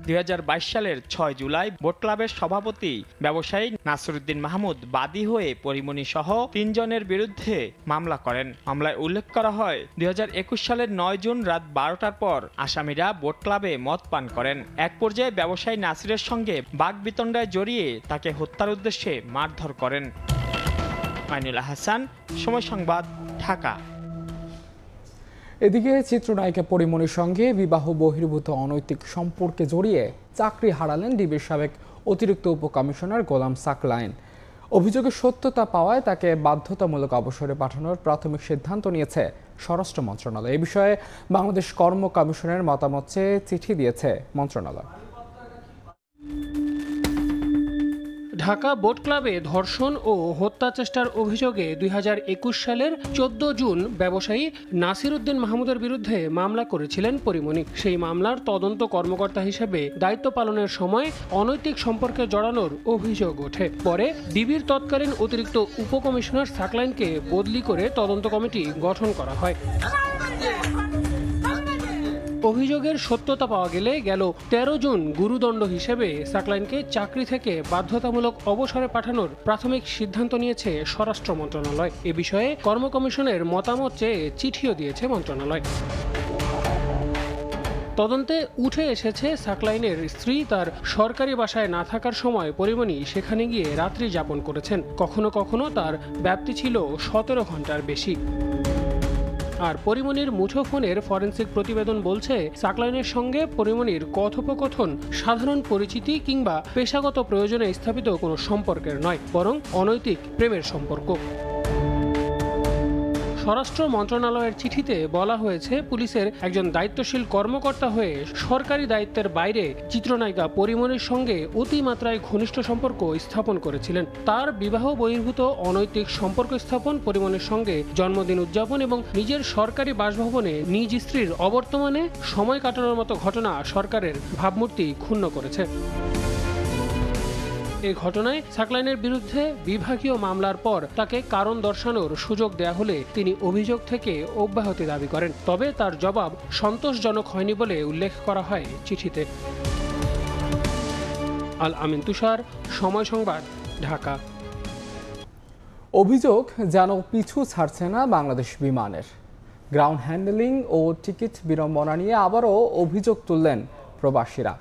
2022 সালের 6 জুলাই বোট ক্লাবের সভাপতি ব্যবসায়ী নাসিরউদ্দিন মাহমুদ বাদী হয়ে পরিমণি সহ 3 জনের বিরুদ্ধে মামলা করেন। মামলায় উল্লেখ করা হয়, 2021 সালের 9 জুন রাত 12টার পর আসামিরা বোট ক্লাবে মদ পান করেন। এক পর্যায়ে ব্যবসায়ী নাসিরের সঙ্গে বাকবিতণ্ডায় জড়িয়ে তাকে হত্যার উদ্দেশ্যে মারধর করেন। মাইনুল হাসান, সময় সংবাদ, ঢাকা। এদিকে চিত্রনায়িকা পরিমণির সঙ্গে বিবাহ বহির্ভূত অনৈতিক সম্পর্কে জড়িয়ে চাকরি হারালেন ডিবির সাবেক অতিরিক্ত উপকমিশনার গোলাম সাকলায়েন। অভিযোগের সত্যতা পাওয়ায় তাকে বাধ্যতামূলক অবসরে পাঠানোর প্রাথমিক সিদ্ধান্ত নিয়েছে স্বরাষ্ট্র মন্ত্রণালয়। এ বিষয়ে বাংলাদেশ কর্ম কমিশনের মতামত চেয়ে চিঠি দিয়েছে মন্ত্রণালয়। ঢাকা বোট ক্লাবে ধর্ষণ ও হত্যা চেষ্টার অভিযোগে 2021 সালের 14 জুন ব্যবসায়ী নাসিরউদ্দিন মাহমুদের বিরুদ্ধে মামলা করেছিলেন পরিমণি। সেই মামলার তদন্ত কর্মকর্তা হিসেবে দায়িত্ব পালনের সময় অনৈতিক সম্পর্কে জড়ানোর অভিযোগ ওঠে। পরে ডিবির তৎকালীন অতিরিক্ত উপকমিশনার সাকলাইনকে বদলি করে তদন্ত কমিটি গঠন করা হয়। অভিযোগের সত্যতা পাওয়া গেলে গেল 13 জুন গুরুদণ্ড হিসেবে সাকলাইনকে চাকরি থেকে বাধ্যতামূলক অবসরে পাঠানোর প্রাথমিক সিদ্ধান্ত নিয়েছে স্বরাষ্ট্র মন্ত্রণালয়। এ বিষয়ে কর্ম কমিশনের মতামত চেয়ে চিঠিও দিয়েছে মন্ত্রণালয়। তদন্তে উঠে এসেছে সাকলাইনের স্ত্রী তার সরকারি বাসায় না থাকার সময় পরিমণি সেখানে গিয়ে রাত্রি যাপন করেছেন। কখনো কখনো তার ব্যাপ্তি ছিল 17 ঘন্টার বেশি। আর পরিমণির মুঠোফোনের ফরেনসিক প্রতিবেদন বলছে, সাকলাইনের সঙ্গে পরিমণির কথোপকথন সাধারণ পরিচিতি কিংবা পেশাগত প্রয়োজনে স্থাপিত কোনো সম্পর্কের নয়, বরং অনৈতিক প্রেমের সম্পর্ক। স্বরাষ্ট্র মন্ত্রণালয়ের চিঠিতে বলা হয়েছে, পুলিশের একজন দায়িত্বশীল কর্মকর্তা হয়ে সরকারি দায়িত্বের বাইরে চিত্রনায়িকা পরিমণির সঙ্গে অতিমাত্রায় ঘনিষ্ঠ সম্পর্ক স্থাপন করেছিলেন। তার বিবাহ বহির্ভূত অনৈতিক সম্পর্ক স্থাপন, পরিমণির সঙ্গে জন্মদিন উদযাপন এবং নিজের সরকারি বাসভবনে নিজ স্ত্রীর অবর্তমানে সময় কাটানোর মতো ঘটনা সরকারের ভাবমূর্তি ক্ষুণ্ণ করেছে। এই ঘটনায় সাকলাইনের বিরুদ্ধে বিভাগীয় মামলার পর তাকে কারণ দর্শানোর সুযোগ দেয়া হলে তিনি অভিযোগ থেকে অব্যাহতি দাবি করেন। তবে তার জবাব সন্তোষজনক হয়নি বলে উল্লেখ করা হয় চিঠিতে। আল আমিন তুষার, সময় সংবাদ, ঢাকা। অভিযোগ যেন পিছু ছাড়ছে না বাংলাদেশ বিমানের। গ্রাউন্ড হ্যান্ডলিং ও টিকিট বিড়ম্বনা নিয়ে আবারও অভিযোগ তুললেন প্রবাসীরা।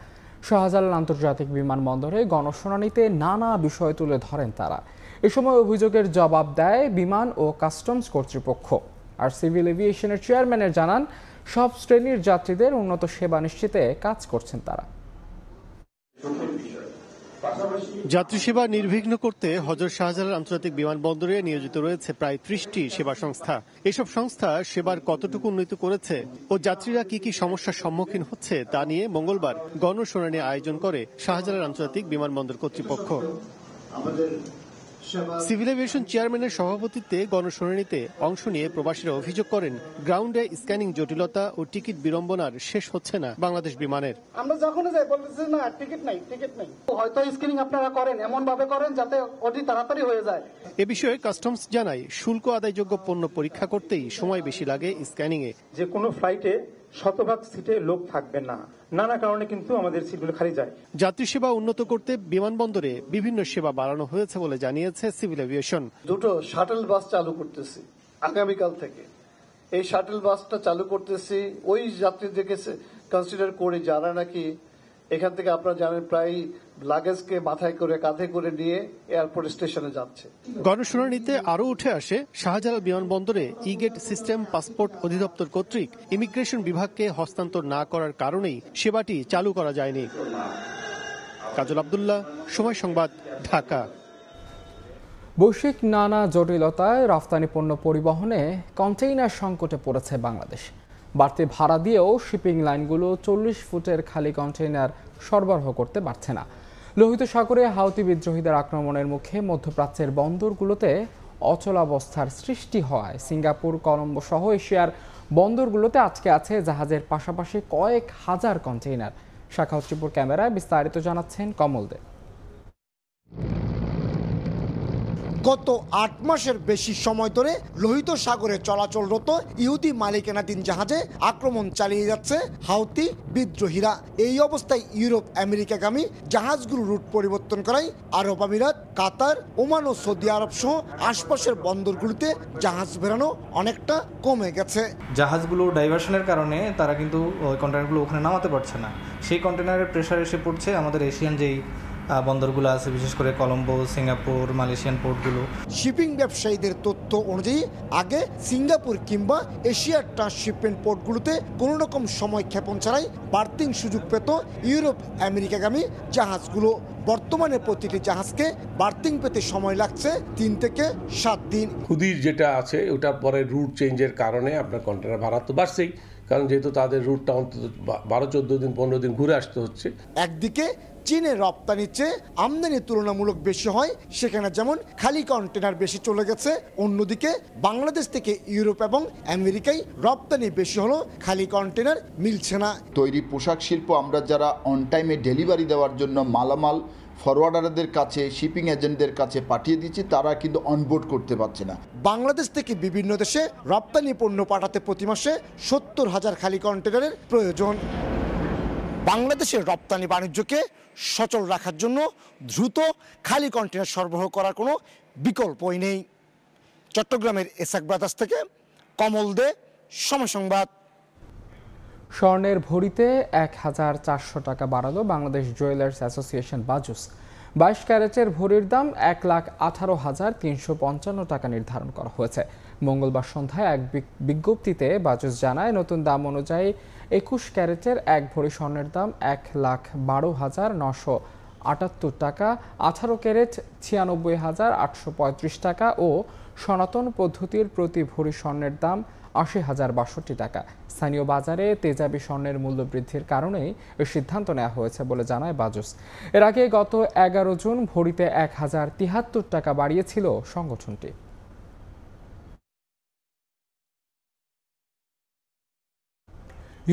শাহজালাল আন্তর্জাতিক বিমানবন্দরে গণশুনানিতে নানা বিষয় তুলে ধরেন তারা। এ সময় অভিযোগের জবাব দেয় বিমান ও কাস্টমস কর্তৃপক্ষ। আর সিভিল এভিয়েশনের চেয়ারম্যানের জানান, সব শ্রেণীর যাত্রীদের উন্নত সেবা নিশ্চিতে কাজ করছেন তারা। যাত্রী সেবা নির্বিঘ্ন করতে হযরত শাহজালাল আন্তর্জাতিক বিমানবন্দরে নিয়োজিত রয়েছে প্রায় 30টি সেবা সংস্থা। এসব সংস্থা সেবার কতটুকু উন্নতি করেছে ও যাত্রীরা কি কি সমস্যার সম্মুখীন হচ্ছে তা নিয়ে মঙ্গলবার গণশুনানি আয়োজন করে শাহজালাল আন্তর্জাতিক বিমানবন্দর কর্তৃপক্ষ। সিভিল এভিয়েশন চেয়ারম্যানের সভাপতিত্বে গণশুনানিতে অংশ নিয়ে প্রবাসীরা অভিযোগ করেন গ্রাউন্ডে স্ক্যানিং জটিলতা ও টিকিট বিড়ম্বনার শেষ হচ্ছে না বাংলাদেশ বিমানের। আমরা যখন যাই বলতেছি না টিকিট নাই। হয়তো স্ক্যানিং আপনারা করেন, এমন ভাবে করেন যাতে অতি তাড়াতাড়ি হয়ে যায়। এ বিষয়ে কাস্টমস জানায় শুল্ক আদায়যোগ্য পণ্য পরীক্ষা করতেই সময় বেশি লাগে স্ক্যানিং এ। যে কোনো ফ্লাইটে শতভাগ সিটে লোক থাকবে না, নানা কারণে কিন্তু আমাদের সিটগুলো খালি যায়। যাত্রী সেবা উন্নত করতে বিমানবন্দরে বিভিন্ন সেবা বাড়ানো হয়েছে বলে জানিয়েছে সিভিল এভিয়েশন। দুটো শাটল বাস চালু করতেছি আগামীকাল থেকে। এই শাটল বাসটা চালু করতেছি ওই যাত্রীদেরকে কনসিডার করে যারা নাকি এখান থেকে আপনারা জানেন প্রায় লাগেজকে মাথায় করে কাঁধে করে নিয়ে এয়ারপোর্ট স্টেশনে যাচ্ছে। গণশুনানিতে আরও উঠে আসে শাহজালাল বিমানবন্দরে ই-গেট সিস্টেম পাসপোর্ট অধিদপ্তর কর্তৃক ইমিগ্রেশন বিভাগকে হস্তান্তর না করার কারণেই সেবাটি চালু করা যায়নি। কাজল আব্দুল্লাহ, সময় সংবাদ, ঢাকা। বৈশ্বিক নানা জটিলতায় রফতানি পণ্য পরিবহনে কন্টেইনার সংকটে পড়েছে বাংলাদেশ। বাড়তি ভাড়া দিয়েও শিপিং লাইনগুলো 40 ফুটের খালি কন্টেইনার সরবরাহ করতে পারছে না। লোহিত সাগরে হাউতি বিদ্রোহীদের আক্রমণের মুখে মধ্যপ্রাচ্যের বন্দরগুলোতে অচলাবস্থার সৃষ্টি হওয়ায় সিঙ্গাপুর, কলম্বো সহ এশিয়ার বন্দরগুলোতে আটকে আছে জাহাজের পাশাপাশি কয়েক হাজার কন্টেইনার। শাখা ত্রিপুর ক্যামেরায় বিস্তারিত জানাচ্ছেন কমল দে। গত 8 মাসের বেশি সময় ধরে লোহিত সাগরে চলাচলরত ইহুদি মালিকানাধীন জাহাজে আক্রমণ চালিয়ে যাচ্ছে হাউতি বিদ্রোহীরা। এই অবস্থায় ইউরোপ আমেরিকাগামী জাহাজগুলো রুট পরিবর্তন করায় আরব আমিরাত, কাতার, ওমান ও সৌদি আরব সহ আশপাশের বন্দরগুলোতে জাহাজ বেরানো অনেকটা কমে গেছে। জাহাজগুলো ডাইভার্সনের কারণে তারা কিন্তু ওই কন্টেনারগুলো ওখানে নামাতে পারছে না। সেই কন্টেনারের প্রেশার এসে পড়ছে আমাদের এশিয়ান যেই বন্দরগুলো আছে, বিশেষ করে কলম্বো, সিঙ্গাপুর, মালয়েশিয়ান পোর্টগুলো। শিপিং ব্যবসায়ীদের তথ্য অনুযায়ী আগে সিঙ্গাপুর কিংবা এশিয়ার ট্রান্সশিপমেন্ট পোর্টগুলোতে কোনো রকম সময় ক্ষেপণ ছাড়াই বার্থিং সুযোগ পেত ইউরোপ আমেরিকাগামী জাহাজগুলো। বর্তমানে প্রতিটি জাহাজকে বার্থিং পেতে সময় লাগছে 3 থেকে 7 দিন। খুদির যেটা আছে ওটা পরে রুট চেঞ্জের কারণে আপনার কন্টেনার ভাড়া তো বাড়ছেই, কারণ যেহেতু তাদের রুটটা অন্তত 12-14 দিন 15 দিন ঘুরে আসতে হচ্ছে। একদিকে চীনের রপ্তানির চেয়ে আমদানি তুলনামূলক বেশি হয়, সেখানে যেমন খালি কন্টেনার বেশি চলে গেছে। অন্যদিকে বাংলাদেশ থেকে ইউরোপ এবং আমেরিকায় রপ্তানি বেশি হলো, খালি কন্টেনার মিলছে না। তৈরি পোশাক শিল্প আমরা যারা অন টাইমে ডেলিভারি দেওয়ার জন্য মালামাল ফরওয়ার্ডারদের কাছে, শিপিং এজেন্টদের কাছে পাঠিয়ে দিচ্ছি, তারা কিন্তু অনবোর্ড করতে পারছে না। বাংলাদেশ থেকে বিভিন্ন দেশে রপ্তানি পণ্য পাঠাতে প্রতি মাসে 70,000 খালি কন্টেনারের প্রয়োজন। বাংলাদেশের রপ্তানি বাণিজ্যকে সচল রাখার জন্য দ্রুত খালি কন্টেনার সরবরাহ করার কোনো বিকল্পই নেই। চট্টগ্রামের এসআক ব্রাদার্স থেকে কমল দে, সময় সংবাদ। স্বর্ণের ভরিতে 1,400 টাকা বাড়ালো বাংলাদেশ জুয়েলার্স অ্যাসোসিয়েশন বাজুস। 22 ক্যারেটের ভরির দাম 1,18,355 টাকা নির্ধারণ করা হয়েছে। মঙ্গলবার সন্ধ্যায় এক বিজ্ঞপ্তিতে বাজুস জানায়, নতুন দাম অনুযায়ী 21 ক্যারেটের এক ভরি স্বর্ণের দাম 1,12,978 টাকা, 18 ক্যারেট 96,835 টাকা ও সনাতন পদ্ধতির প্রতি ভরি স্বর্ণের দাম 80,062 টাকা। স্থানীয় বাজারে তেজাবি স্বর্ণের মূল্য বৃদ্ধির কারণেই এই সিদ্ধান্ত নেওয়া হয়েছে বলে জানায় বাজুস। এর আগে গত 11 জুন ভরিতে 1,073 টাকা বাড়িয়েছিল সংগঠনটি।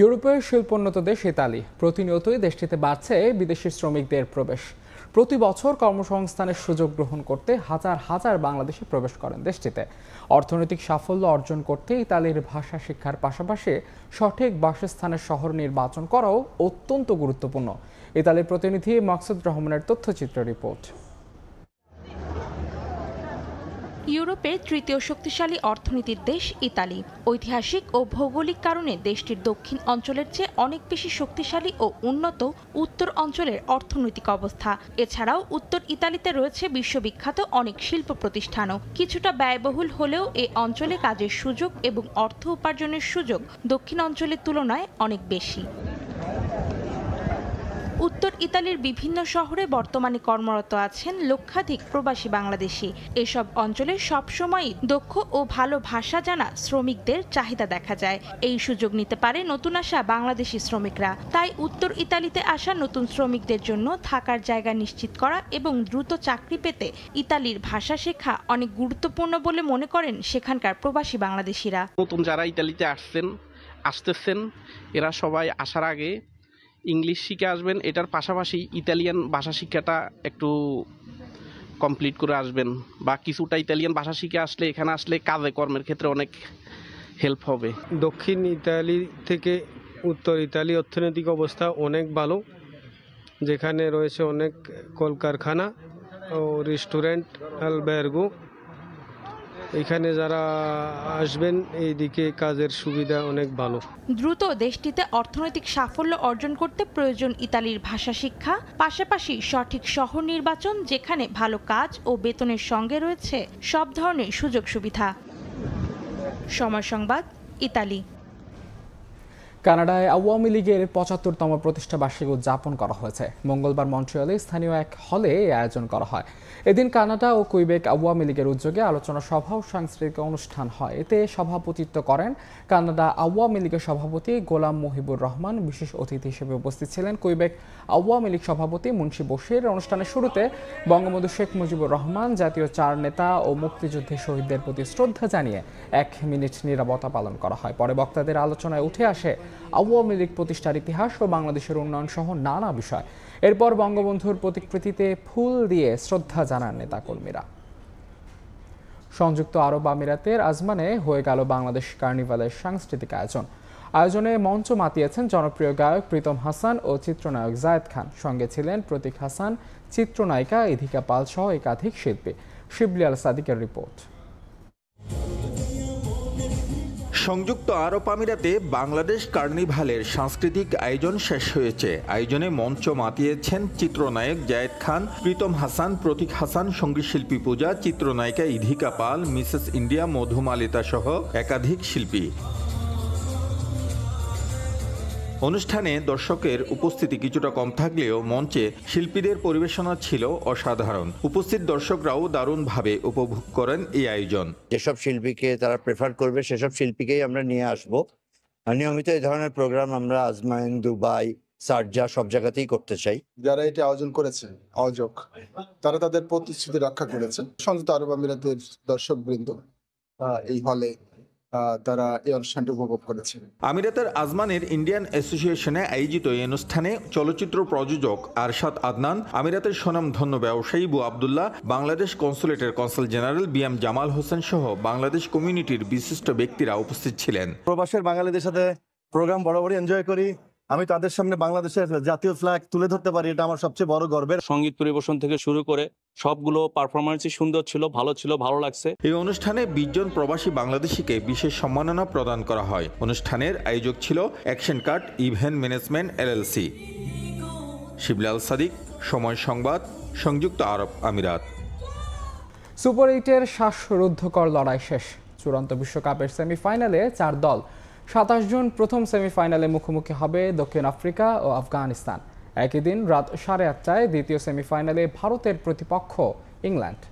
ইউরোপের শিল্পোন্নত দেশ ইতালি। প্রতিনিয়তই দেশটিতে বাড়ছে বিদেশি শ্রমিকদের প্রবেশ। প্রতি বছর কর্মসংস্থানের সুযোগ গ্রহণ করতে হাজার হাজার বাংলাদেশি প্রবেশ করেন দেশটিতে। অর্থনৈতিক সাফল্য অর্জন করতে ইতালির ভাষা শিক্ষার পাশাপাশি সঠিক বাসস্থানের শহর নির্বাচন করাও অত্যন্ত গুরুত্বপূর্ণ। ইতালির প্রতিনিধি মাকসুদ রহমানের তথ্যচিত্র রিপোর্ট। ইউরোপের তৃতীয় শক্তিশালী অর্থনীতির দেশ ইতালি। ঐতিহাসিক ও ভৌগোলিক কারণে দেশটির দক্ষিণ অঞ্চলের চেয়ে অনেক বেশি শক্তিশালী ও উন্নত উত্তর অঞ্চলের অর্থনৈতিক অবস্থা। এছাড়াও উত্তর ইতালিতে রয়েছে বিশ্ববিখ্যাত অনেক শিল্প প্রতিষ্ঠানও। কিছুটা ব্যয়বহুল হলেও এ অঞ্চলে কাজের সুযোগ এবং অর্থ উপার্জনের সুযোগ দক্ষিণ অঞ্চলের তুলনায় অনেক বেশি। উত্তর ইতালির বিভিন্ন শহরে বর্তমানে কর্মরত আছেন লক্ষাধিক প্রবাসী বাংলাদেশি। এসব অঞ্চলে সবসময়ই দক্ষ ও ভালো ভাষা জানা শ্রমিকদের চাহিদা দেখা যায়। এই সুযোগ নিতে পারে নতুন আসা বাংলাদেশি শ্রমিকরা। তাই উত্তর ইতালিতে আসা নতুন শ্রমিকদের জন্য থাকার জায়গা নিশ্চিত করা এবং দ্রুত চাকরি পেতে ইতালির ভাষা শেখা অনেক গুরুত্বপূর্ণ বলে মনে করেন সেখানকার প্রবাসী বাংলাদেশিরা। নতুন যারা ইতালিতে আসতেছেন এরা সবাই আসার আগে ইংলিশ শিখে আসবেন, এটার পাশাপাশি ইতালিয়ান ভাষা শিক্ষাটা একটু কমপ্লিট করে আসবেন, বা কিছুটা ইতালিয়ান ভাষা শিখে আসলে এখানে আসলে কাজে কর্মের ক্ষেত্রে অনেক হেল্প হবে। দক্ষিণ ইতালি থেকে উত্তর ইতালি অর্থনৈতিক অবস্থা অনেক ভালো, যেখানে রয়েছে অনেক কলকারখানা ও রেস্টুরেন্ট, আলবের্গো। এখানে যারা আসবেন এইদিকে কাজের সুবিধা অনেক ভালো। দ্রুত দেশটিতে অর্থনৈতিক সাফল্য অর্জন করতে প্রয়োজন ইতালির ভাষা শিক্ষা, পাশাপাশি সঠিক শহর নির্বাচন যেখানে ভালো কাজ ও বেতনের সঙ্গে রয়েছে সব ধরনের সুযোগ সুবিধা। সময় সংবাদ, ইতালি। কানাডায় আওয়ামী লীগের ৭৫তম প্রতিষ্ঠা বার্ষিকী উদযাপন করা হয়েছে। মঙ্গলবার মন্ট্রিয়লে স্থানীয় এক হলে এই আয়োজন করা হয়। এদিন কানাডা ও কুইবেক আওয়ামী লীগের উদ্যোগে আলোচনা সভা ও সাংস্কৃতিক অনুষ্ঠান হয়। এতে সভাপতিত্ব করেন কানাডা আওয়ামী লীগের সভাপতি গোলাম মহিবুর রহমান। বিশেষ অতিথি হিসেবে উপস্থিত ছিলেন কুইবেক আওয়ামী লীগ সভাপতি মুন্সি বশির। অনুষ্ঠানের শুরুতে বঙ্গবন্ধু শেখ মুজিবুর রহমান, জাতীয় ৪ নেতা ও মুক্তিযুদ্ধে শহীদদের প্রতি শ্রদ্ধা জানিয়ে ১ মিনিট নীরবতা পালন করা হয়। পরে বক্তাদের আলোচনায় উঠে আসে আওয়ামী লীগ প্রতিষ্ঠার ইতিহাস ও বাংলাদেশের উন্নয়ন সহ নানা বিষয়। এরপর বঙ্গবন্ধুর প্রতিকৃতিতে ফুল দিয়ে শ্রদ্ধা জানান নেতাকর্মীরা। সংযুক্ত আরব আমিরাতের আজমানে হয়ে গেল বাংলাদেশ কার্নিভালের সাংস্কৃতিক আয়োজনে মঞ্চ মাতিয়েছেন জনপ্রিয় গায়ক প্রীতম হাসান ও চিত্রনায়ক জায়েদ খান। সঙ্গে ছিলেন প্রতীক হাসান, চিত্রনায়িকা ইধিকা পাল সহ একাধিক শিল্পী। শিবলি আল সাদিকের রিপোর্ট। সংযুক্ত আরব আমিরাতে বাংলাদেশ কার্নিভালের সাংস্কৃতিক আয়োজন শেষ হয়েছে। আয়োজনে মঞ্চ মাতিয়েছেন চিত্রনায়ক জায়েদ খান, প্রীতম হাসান, প্রতীক হাসান, সঙ্গীতশিল্পী পূজা, চিত্রনায়িকা ইধিকা পাল, মিসেস ইন্ডিয়া, মধুমালিতা সহ একাধিক শিল্পী। অনুষ্ঠানে দর্শকের উপস্থিতি কিছুটা কম থাকলেও মঞ্চে শিল্পীদের পরিবেশনা ছিল অসাধারণ। উপস্থিত দর্শকরাও দারুণভাবে উপভোগ করেন এই আয়োজন। যেসব শিল্পীকে তারা প্রেফার করবে সেসব শিল্পীকেই আমরা নিয়ে আসবো। নিয়মিত এই ধরনের প্রোগ্রাম আমরা আজমাইন, দুবাই, শারজাহ সব জায়গাতেই করতে চাই। যারা এটা আয়োজন করেছে আয়োজক, তারা তাদের প্রতিশ্রুতি রক্ষা করেছে। সংযুক্ত আরব আমিরাতের দর্শকবৃন্দ এই হলে তারা এই অনুষ্ঠানটি উপভোগ করেছে। আমিরাতের আজমানের ইন্ডিয়ান অ্যাসোসিয়েশনে আয়োজিত এই অনুষ্ঠানে চলচ্চিত্র প্রযোজক আরশাদ আদনান, আমিরাতের স্বনামধন্য ব্যবসায়ী বু আবদুল্লাহ, বাংলাদেশ কনসুলেটের consul general BM Jamal Hossain সহ বাংলাদেশ কমিউনিটির বিশিষ্ট ব্যক্তিরা উপস্থিত ছিলেন। প্রবাসের বাঙালিদের সাথে প্রোগ্রাম বরাবরই এনজয় করি। আমি তাদের সামনে বাংলাদেশের জাতীয় ফ্ল্যাগ তুলে ধরতে পারি, এটা আমার সবচেয়ে বড় গর্বের। সঙ্গীত পরিবেশন থেকে শুরু করে সবগুলো পারফরমেন্সই সুন্দর ছিল, ভালো লাগছে। এই অনুষ্ঠানে ২০ জন প্রবাসী বাংলাদেশিকে বিশেষ সম্মাননা প্রদান করা হয়। অনুষ্ঠানের আয়োজক ছিল action card event management LLC। শিবলি আল সাদিক, সময় সংবাদ, সংযুক্ত আরব আমিরাত। সুপার 8-এর শ্বাসরুদ্ধকর লড়াই শেষ। চূড়ান্ত বিশ্বকাপের সেমিফাইনালে 4 দল 27 জুন প্রথম সেমিফাইনালে মুখোমুখি হবে দক্ষিণ আফ্রিকা ও আফগানিস্তান। একই দিন রাত 8:30টায় দ্বিতীয় সেমিফাইনালে ভারতের প্রতিপক্ষ ইংল্যান্ড।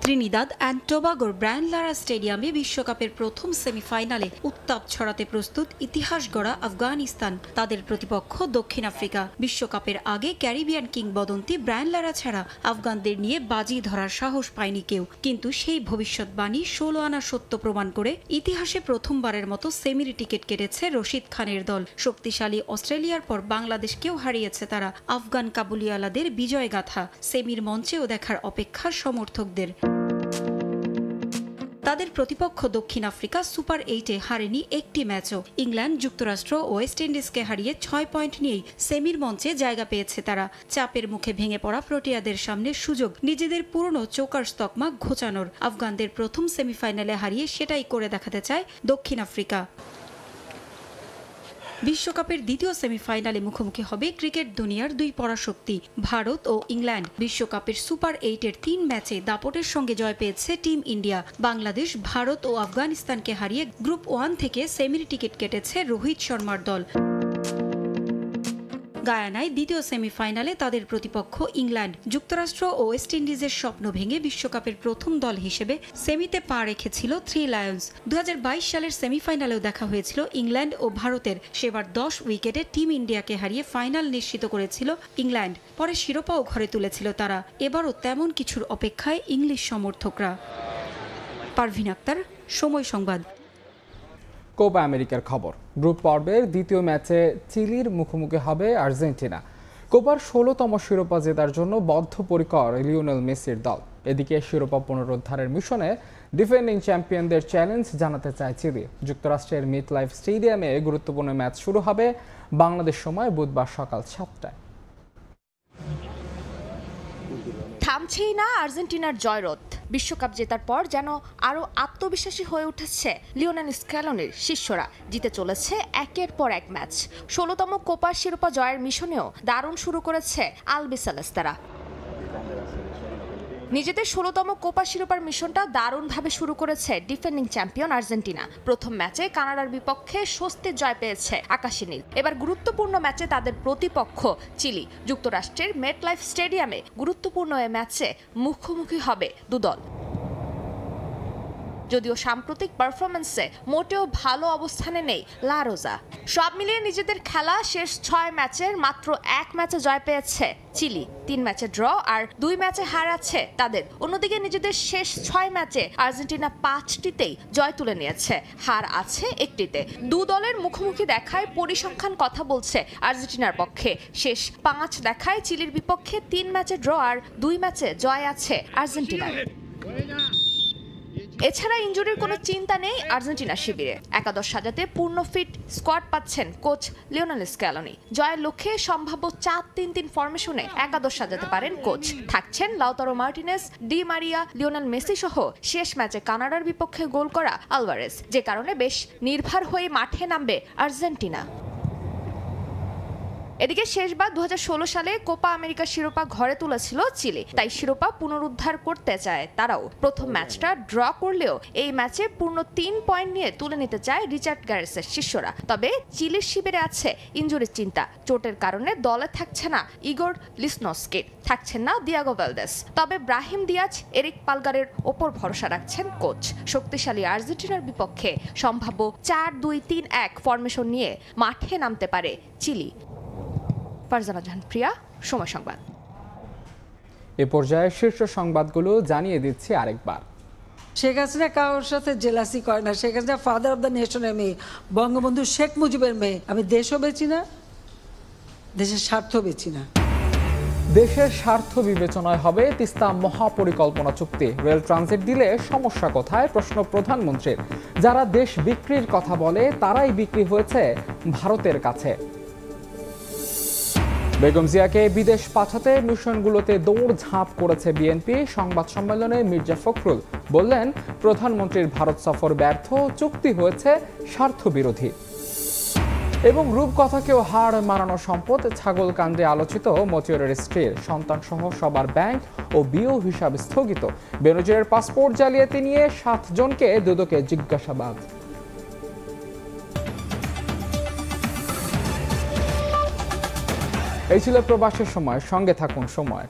ত্রিনিদাদ অ্যান্ড টোবাগোর ব্রায়ান লারা স্টেডিয়ামে বিশ্বকাপের প্রথম সেমিফাইনালে উত্তাপ ছড়াতে প্রস্তুত ইতিহাস গড়া আফগানিস্তান। তাদের প্রতিপক্ষ দক্ষিণ আফ্রিকা। বিশ্বকাপের আগে ক্যারিবিয়ান কিংবদন্তি ব্রায়ান লারা ছাড়া আফগানদের নিয়ে বাজি ধরার সাহস পায়নি কেউ। কিন্তু সেই ভবিষ্যৎবাণী 16 আনা সত্য প্রমাণ করে ইতিহাসে প্রথমবারের মতো সেমির টিকিট কেটেছে রশিদ খানের দল। শক্তিশালী অস্ট্রেলিয়ার পর বাংলাদেশকেও হারিয়েছে তারা। আফগান কাবুলিওয়ালাদের বিজয় গাথা সেমির মঞ্চেও দেখার অপেক্ষা সমর্থকদের। তাদের প্রতিপক্ষ দক্ষিণ আফ্রিকা সুপার 8-এ হারেনি একটি ম্যাচও। ইংল্যান্ড, যুক্তরাষ্ট্র ও ওয়েস্ট ইন্ডিজকে হারিয়ে 6 পয়েন্ট নিয়েই সেমির মঞ্চে জায়গা পেয়েছে তারা। চাপের মুখে ভেঙে পড়া প্রোটিয়াদের সামনে সুযোগ নিজেদের পুরনো চোকার তকমা ঘোচানোর। আফগানদের প্রথম সেমিফাইনালে হারিয়ে সেটাই করে দেখাতে চায় দক্ষিণ আফ্রিকা। বিশ্বকাপের দ্বিতীয় সেমিফাইনালে মুখোমুখি হবে ক্রিকেট দুনিয়ার 2 পরাশক্তি ভারত ও ইংল্যান্ড। বিশ্বকাপের সুপার 8-এর 3 ম্যাচে দাপটের সঙ্গে জয় পেয়েছে টিম ইন্ডিয়া। বাংলাদেশ, ভারত ও আফগানিস্তানকে হারিয়ে গ্রুপ 1 থেকে সেমির টিকিট কেটেছে রোহিত শর্মার দল। গায়ানায় দ্বিতীয় সেমিফাইনালে তাদের প্রতিপক্ষ ইংল্যান্ড। যুক্তরাষ্ট্র ও ওয়েস্ট ইন্ডিজের স্বপ্ন ভেঙে বিশ্বকাপের প্রথম দল হিসেবে সেমিতে পা রেখেছিল 3 লায়ন্স। 2022 সালের সেমিফাইনালেও দেখা হয়েছিল ইংল্যান্ড ও ভারতের। সেবার 10 উইকেটে টিম ইন্ডিয়াকে হারিয়ে ফাইনাল নিশ্চিত করেছিল ইংল্যান্ড। পরে শিরোপাও ঘরে তুলেছিল তারা। এবারও তেমন কিছুর অপেক্ষায় ইংলিশ সমর্থকরা। পারভিন আক্তার, সময় সংবাদ। কোপা আমেরিকার খবর। গ্রুপ পর্বের দ্বিতীয় ম্যাচে চিলির মুখোমুখি হবে আর্জেন্টিনা। কোপার 16তম শিরোপা জেতার জন্য বদ্ধপরিকর লিওনেল মেসির দল। এদিকে শিরোপা পুনরুদ্ধারের মিশনে ডিফেন্ডিং চ্যাম্পিয়নদের চ্যালেঞ্জ জানাতে চায় চিলি। যুক্তরাষ্ট্রের মিটলাইফ স্টেডিয়ামে গুরুত্বপূর্ণ ম্যাচ শুরু হবে বাংলাদেশ সময় বুধবার সকাল 7টায়। থামছেই না আর্জেন্টিনার জয়রথ। বিশ্বকাপ জেতার পর যেন আরও আত্মবিশ্বাসী হয়ে উঠেছে লিওনেল স্ক্যালোনির শিষ্যরা। জিতে চলেছে একের পর এক ম্যাচ। 16তম কোপার শিরোপা জয়ের মিশনেও দারুণ শুরু করেছে আলবিসেলেস্তারা। নিজেদের 16তম কোপা শিরোপার মিশনটা দারুণভাবে শুরু করেছে ডিফেন্ডিং চ্যাম্পিয়ন আর্জেন্টিনা। প্রথম ম্যাচে কানাডার বিপক্ষে স্বস্তির জয় পেয়েছে আকাশী নীল। এবার গুরুত্বপূর্ণ ম্যাচে তাদের প্রতিপক্ষ চিলি। যুক্তরাষ্ট্রের মেটলাইফ স্টেডিয়ামে গুরুত্বপূর্ণ এ ম্যাচে মুখোমুখি হবে দুদল। যদিও সাম্প্রতিক পারফরমেন্সে মোটেও ভালো অবস্থানে নেই লা রোজা। সব মিলিয়ে নিজেদের খেলা শেষ 6 ম্যাচের মাত্র 1 ম্যাচে জয় পেয়েছে চিলি। 3 ম্যাচে ড্র আর 2 ম্যাচে হার আছে তাদের। অন্যদিকে নিজেদের শেষ 6 ম্যাচে আর্জেন্টিনা 5টিতেই জয় তুলে নিয়েছে, হার আছে 1টিতে। দু দলের মুখোমুখি দেখায় পরিসংখ্যান কথা বলছে আর্জেন্টিনার পক্ষে। শেষ 5 দেখায় চিলির বিপক্ষে 3 ম্যাচে ড্র আর 2 ম্যাচে জয় আছে আর্জেন্টিনার। এছাড়া ইনজুরির কোনো চিন্তা নেই আর্জেন্টিনা শিবিরে। একাদশ সাজাতে পূর্ণ ফিট স্কোয়াড পাচ্ছেন কোচ লিওনেল স্ক্যালোনি। জয়ের লক্ষ্যে সম্ভাব্য 4-3-3 ফরমেশনে একাদশ সাজাতে পারেন কোচ। থাকছেন Lautaro Martinez, Di Maria, Lionel Messi সহ শেষ ম্যাচে কানাডার বিপক্ষে গোল করা আলভারেজ। যে কারণে বেশ নির্ভর হয়ে মাঠে নামবে আর্জেন্টিনা। এদিকে শেষবার 2016 সালে কোপা আমেরিকা শিরোপা ঘরে তুলেছিল চিলি, তাই শিরোপা পুনরুদ্ধার করতে চায় তারাও। প্রথম ম্যাচটা ড্র করলেও এই ম্যাচে পূর্ণ 3 পয়েন্ট নিয়ে তুলে নিতে চায় রিচার্ড গ্যারেসের শিষ্যরা। তবে চিলির শিবিরে আছে ইনজুরির চিন্তা। চোটের কারণে দলে থাকছে না ইগোর লিসনস্কি, থাকছেন না দিয়াগো ভ্যালদেস। তবে ব্রাহিম দিয়াজ, এরিক পালগারের ওপর ভরসা রাখছেন কোচ। শক্তিশালী আর্জেন্টিনার বিপক্ষে সম্ভাব্য 4-2-3-1 ফরমেশন নিয়ে মাঠে নামতে পারে চিলি। ফারজানা জাহান প্রিয়া, সময় সংবাদ। এ পর্যায়ে শীর্ষ সংবাদগুলো জানিয়ে দিচ্ছি আরেকবার। শেখ হাসিনা কারোর সাথে জেলাসি করে না। Sheikh Hasina father of the নেশনের মেয়ে, বঙ্গবন্ধু শেখ মুজিবের মেয়ে। আমি দেশও বেচি না, দেশের স্বার্থ বেচি না। দেশের স্বার্থ বিবেচনায় হবে তিস্তা মহাপরিকল্পনা চুক্তি। রেল ট্রানজিট দিলে সমস্যা কোথায়, প্রশ্ন প্রধানমন্ত্রীর। যারা দেশ বিক্রির কথা বলে তারাই বিক্রি হয়েছে ভারতের কাছে। বেগম জিয়াকে বিদেশ পাঠাতে মিশনগুলোতে দৌড়ঝাঁপ করেছে বিএনপি। সংবাদ সম্মেলনে মির্জা ফখরুল বললেন, প্রধানমন্ত্রীর ভারত সফর ব্যর্থ, চুক্তি হয়েছে স্বার্থ বিরোধী। এবং রূপকথাকেও হাড় মারানো সম্পদ। ছাগলকান্দে আলোচিত মতিউরের স্ত্রীর সন্তান সহ সবার ব্যাংক ও বিও হিসাব স্থগিত। বেনজিরের পাসপোর্ট জালিয়াতি নিয়ে 7 জনকে দুদকে জিজ্ঞাসাবাদ। এই ছিল প্রবাসের সময়। সঙ্গে থাকুন সময়।